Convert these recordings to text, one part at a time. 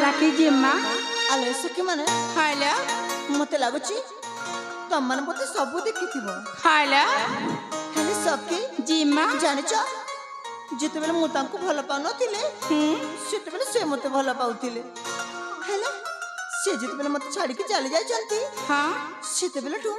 ହେଲା କି ଜିମା आले सखी माने खाइला मते लागुची तुम माने मते सब देखिथिबो खाइला हेले सखी जिमा जानिच जेते बेले मु तांको भल पाउ नथिले सेते बेले से मते भल पाउथिले हेले से जेते बेले मते छाडी के चली जाय चंती हां सेते बेले ठो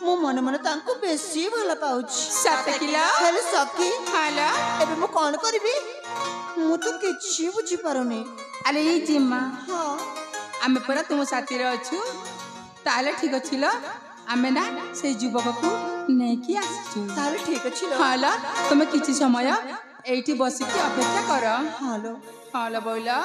मु मने मने तांको बेसी भल पाउची 7 किलो हेले सखी खाइला एबे मु कोन करबी मु तो किछि बुझी पारुनी अरे ये जिमा हां आमे परा तुम साथी रे अछु ताले ठीक अछिलो आमे ना से युवक को नै की आछु ताले ठीक अछि हाला तुम किछि समय एठी बसी के अपेक्षा कर हालो हाला बोला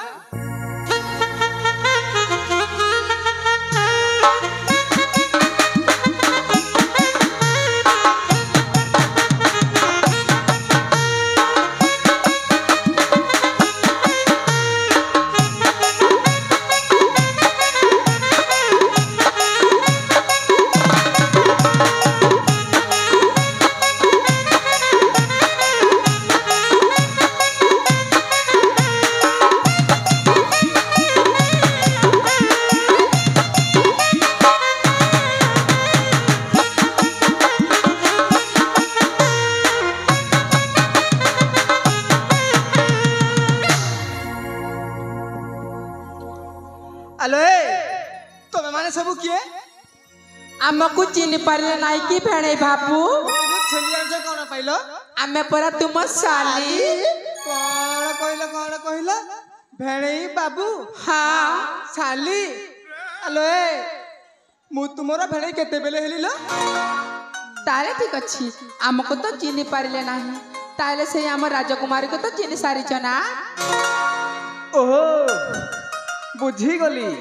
आमको चिन्ह पारे नाई की भेणे बापू छलिया जे कोन पाइलो आमे परा तुम साली कोन कहला भेणे बाबू हां साली आलो ए मु तुमरा भेणे केते बेले हेलिलो ताले ठीक अछि आमको तो चिन्ह पारे नाही ताले से हम राजकुमारी को तो चिन्ह सारी छना ओहो बुझी गली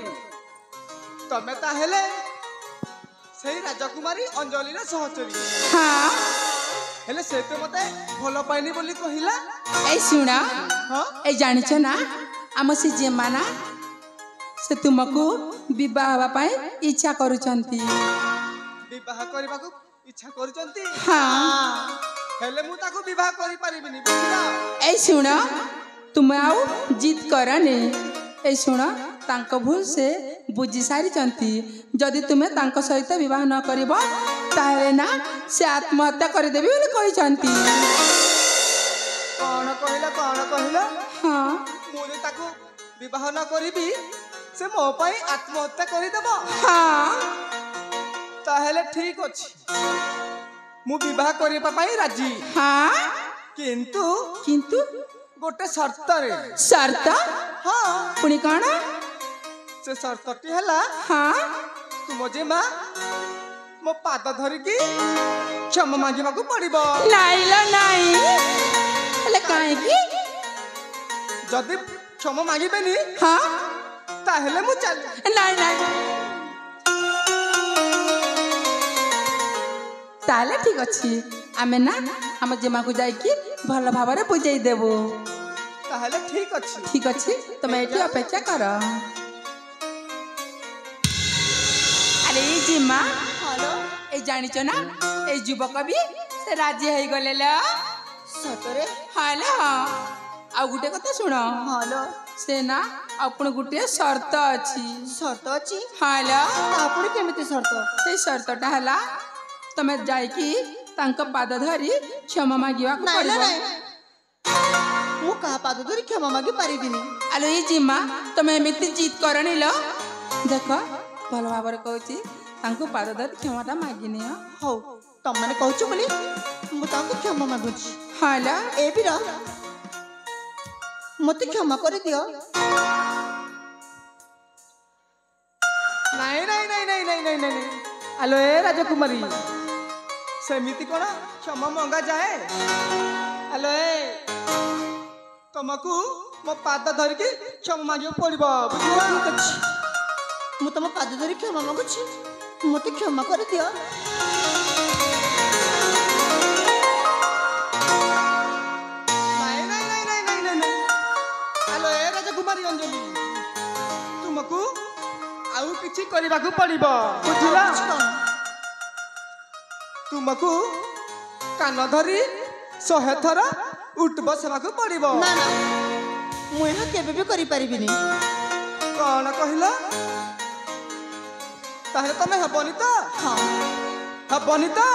तमे ता हेले सेही राजकुमारी अंजलि रे सहचरी हां हेले से तो मते भलो पाइनी बोली कहिला ए सुना हां ए जानि छ ना हम से जेमाना से तुमको विवाह हवा पाए इच्छा करूचंती विवाह करबा को इच्छा करूचंती हां हेले मु ताको विवाह करि परिबिनी बुझिला ए सुना तुम आउ जिद करने ए सुना तांको भूल से बुझी सारी चंती जदि तुम्हें तांको सहित विवाह न करिबो तारे ना से आत्महत्या कर देबी बोले कहि चंती कोन कहला हां मु जे ताको विवाह न करिबी से मो पई आत्महत्या करि देबो हां ताहेले ठीक अछि मु विवाह करिबा पई राजी हां किंतु किंतु गोटे शर्त रे शर्त हां पुनी काना से शर्तटी हला हां तुम जे मां मो पाद धरि की क्षमा मांगिबा को पड़िबो नाइ लो नाइ ले काहे की जदि क्षमा मांगिबेनी हां ताहेले मु चली नाइ नाइ ताले ठीक अछि आमे ना हम जेमा को जाई की भल भाबरे बुझाई देबो ताहेले ठीक अछि तुम एठी अपेक्षा कर अरे जिमा हालो ए जानि छ ना ए युवक भी से राजी होई गले ल सतरे हालो आ गुटे कथा सुनो हालो से ना अपन गुटे शर्त अछि हालो आपणी केमिति शर्त से शर्तटा हला तमे जाई की तांको पाद धरी क्षमा मागिवा को नाइ पड़िबो मु का पाद धरि क्षमा मागी पारिबिनी आलो ई जिमा तमे एमिति जीत करनी लो देखो भल भाबर कहूची तांको पाद धरी क्षमाटा मागिनी हो तम माने कहछु बोली मु तांको क्षमा मागुची हालो ए बिरा मते क्षमा कर दियो नहीं आलो ए राजकुमारी सेमिति कोन क्षमा मंगा जाए आलो ए तुमको मो पाद धरि की क्षमा मागियो पड़िबो बुझिला ठीक अछि मु तम पाद धरि क्षमा मागुची मते क्षमा कर दियो नहीं आलो ए राजकुमारी अंजलि तुमको आउ किछि करबा को पड़िबो बुझिला तुमको कान धरी 100 थर उठ बसवा को पड़िबो ना ना मु एहा केबे भी करि परिबिनी कौन कहला ताहे तमे हबनी तो हाँ हबनी तो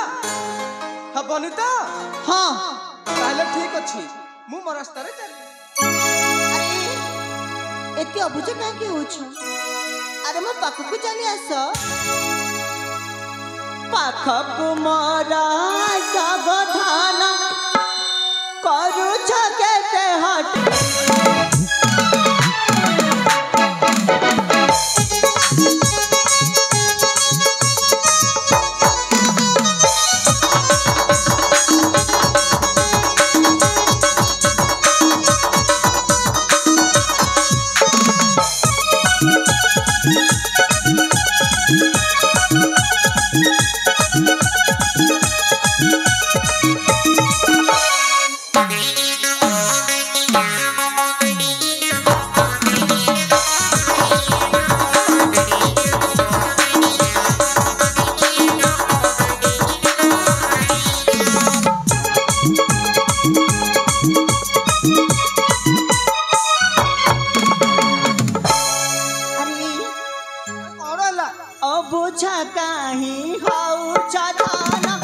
हबनी तो हाँ ताहले ठीक अछि मु मोर रास्ता रे चली अरे एते अबुझ काहे होछ अरे मो पाखकु चली आस पाखकु मोरा सावधान करू छके हट बुझा कहीं हाउ चादाना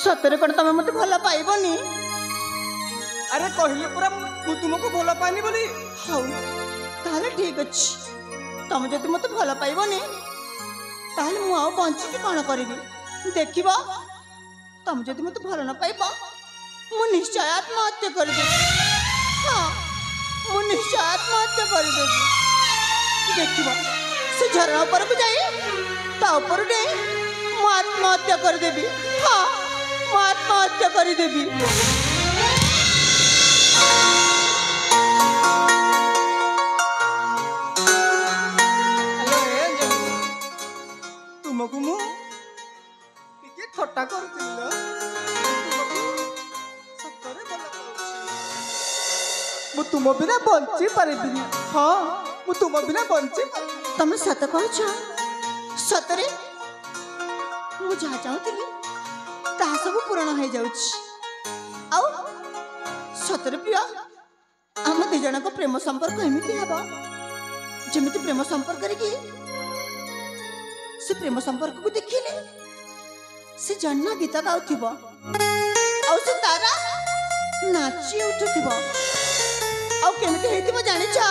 सतरे कण तमे मते भला पाइबनी अरे कहली पूरा मु तुमको भला पानी बोली हाउ ताले ठीक अछि तमे जति मते भला पाइबनी ताले मु आउ बंची के कोन करबी देखिबो तमे जति मते भला न पाइबो मु निश्चय आत्महत्या कर देबी हां मु निश्चय आत्महत्या कर देबी देखिबो से झरना पर को जाई ता ऊपर दे मु आत्महत्या कर देबी हां मु आत्महत्या कर देबी तुमको मु टिके थट्टा करथिल सतरे भला मु तुम बिना बंची पारिबिनी हां मु तुम बिना बंची तमे सत कहछ सतरे मु जा चाहूली ता सब पूर्ण हो जाउछ आउ सतरे प्रिय हम दे जण को प्रेम संपर्क एमिति हेबा जेमिति प्रेम संपर्क करके से प्रेम संपर्क को देखिले से जन्ना गीत गाउथिबो आ से तारा नाची उठुथिबो आ केमिति हेतिबो जानि छ